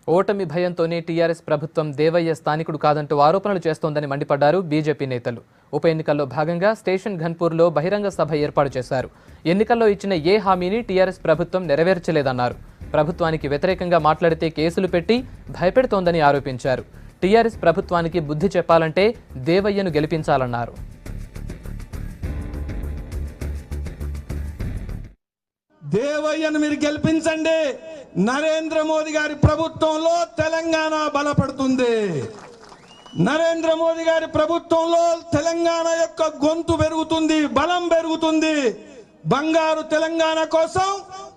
ఓటమి భయంతోనే టీఆర్ఎస్ ప్రభుత్వం దేవయ్య స్థానికుడు కాదంటూ ఆరోపణలు చేస్తోందని మండిపడ్డారు బీజేపీ నేతలు. ఉప ఎన్నికల్లో భాగంగా స్టేషన్ ఘన్పూర్లో బహిరంగ సభ ఏర్పాటు చేశారు. ఎన్నికల్లో ఇచ్చిన ఏ హామీని టీఆర్ఎస్ ప్రభుత్వం నెరవేర్చలేదన్నారు. ప్రభుత్వానికి వ్యతిరేకంగా మాట్లాడితే కేసులు పెట్టి భయపెడుతోందని ఆరోపించారు. టీఆర్ఎస్ ప్రభుత్వానికి బుద్ధి చెప్పాలంటే దేవయ్యను గెలిపించాలన్నారు. దేవయ్యను మీరు గెలిపించండి. నరేంద్ర మోదీ గారి ప్రభుత్వంలో తెలంగాణ బలపడుతుంది. నరేంద్ర మోదీ గారి ప్రభుత్వంలో తెలంగాణ యొక్క గొంతు పెరుగుతుంది, బలం పెరుగుతుంది. బంగారు తెలంగాణ కోసం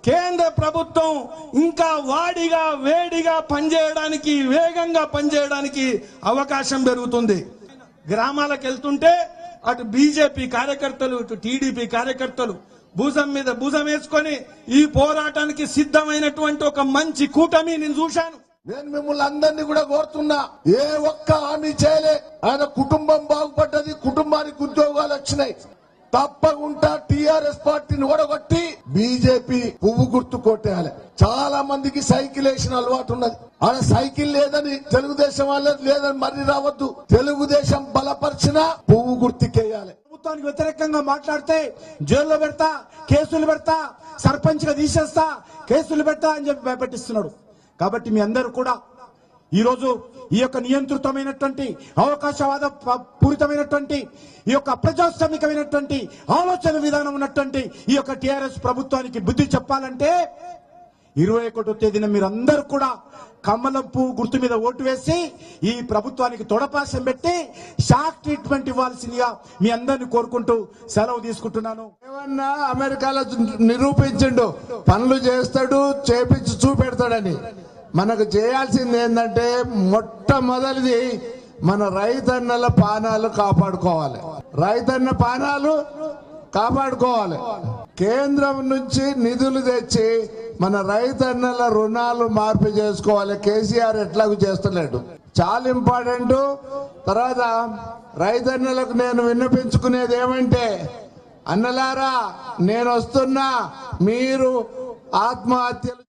కేంద్ర ప్రభుత్వం ఇంకా వాడిగా వేడిగా పనిచేయడానికి, వేగంగా పనిచేయడానికి అవకాశం పెరుగుతుంది. గ్రామాలకు వెళ్తుంటే అటు బీజేపీ కార్యకర్తలు, ఇటు టీడీపీ కార్యకర్తలు భుజం మీద భుజం వేసుకొని ఈ పోరాటానికి సిద్ధమైనటువంటి ఒక మంచి కూటమి నేను చూశాను. నేను మిమ్మల్ని అందరినీ కూడా కోరుతున్నా, ఏ ఒక్క హామీ చేయలే. ఆయన కుటుంబం బాగుపడ్డది, కుటుంబానికి ఉద్యోగాలు వచ్చినాయి. తప్పకుండా టీఆర్ఎస్ పార్టీని ఓడగొట్టి బీజేపీ పువ్వు గుర్తు కొట్టేయాలి. చాలా మందికి సైకిల్ వేసిన అలవాటు ఉన్నది. ఆడ సైకిల్ లేదని తెలుగుదేశం వాళ్ళది లేదని మర్రి రావద్దు. తెలుగుదేశం బలపరిచిన పువ్వు గుర్తుకేయాలి. ప్రభుత్వానికి వ్యతిరేకంగా మాట్లాడితే జైల్లో పెడతా, కేసులు పెడతా, సర్పంచ్ గా తీసేస్తా, కేసులు పెడతా అని చెప్పి భయపెట్టిస్తున్నాడు. కాబట్టి మీ అందరూ కూడా ఈ రోజు ఈ యొక్క నియంత్రితమైనటువంటి, అవకాశవాద పూరితమైనటువంటి, ఈ యొక్క అప్రజాస్వామికమైనటువంటి ఆలోచన విధానం ఉన్నటువంటి ఈ యొక్క టీఆర్ఎస్ ప్రభుత్వానికి బుద్ధి చెప్పాలంటే 21వ తేదీన మీరందరూ కూడా కమలం పువ్వు గుర్తు మీద ఓటు వేసి ఈ ప్రభుత్వానికి తొడపాసం పెట్టి షాక్ ట్రీట్మెంట్ ఇవ్వాల్సిందిగా మీ అందరిని కోరుకుంటూ సెలవు తీసుకుంటున్నాను. ఏమన్నా అమెరికాలో నిరూపించిండు, పనులు చేస్తాడు, చేపించి చూపెడతాడని. మనకు చేయాల్సింది ఏంటంటే మొట్టమొదటిది మన రైతన్నల పానాలు కాపాడుకోవాలి. రైతన్న పానాలు కాపాడుకోవాలి. కేంద్రం నుంచి నిధులు తెచ్చి మన రైతన్నల రుణాలు మార్పు చేసుకోవాలి. కేసీఆర్ ఎట్లాగూ చేస్తలేడు, చాలా ఇంపార్టెంట్. తర్వాత రైతన్నలకు నేను విన్నపించుకునేది ఏమంటే, అన్నలారా నేను వస్తున్నా, మీరు ఆత్మహత్యలు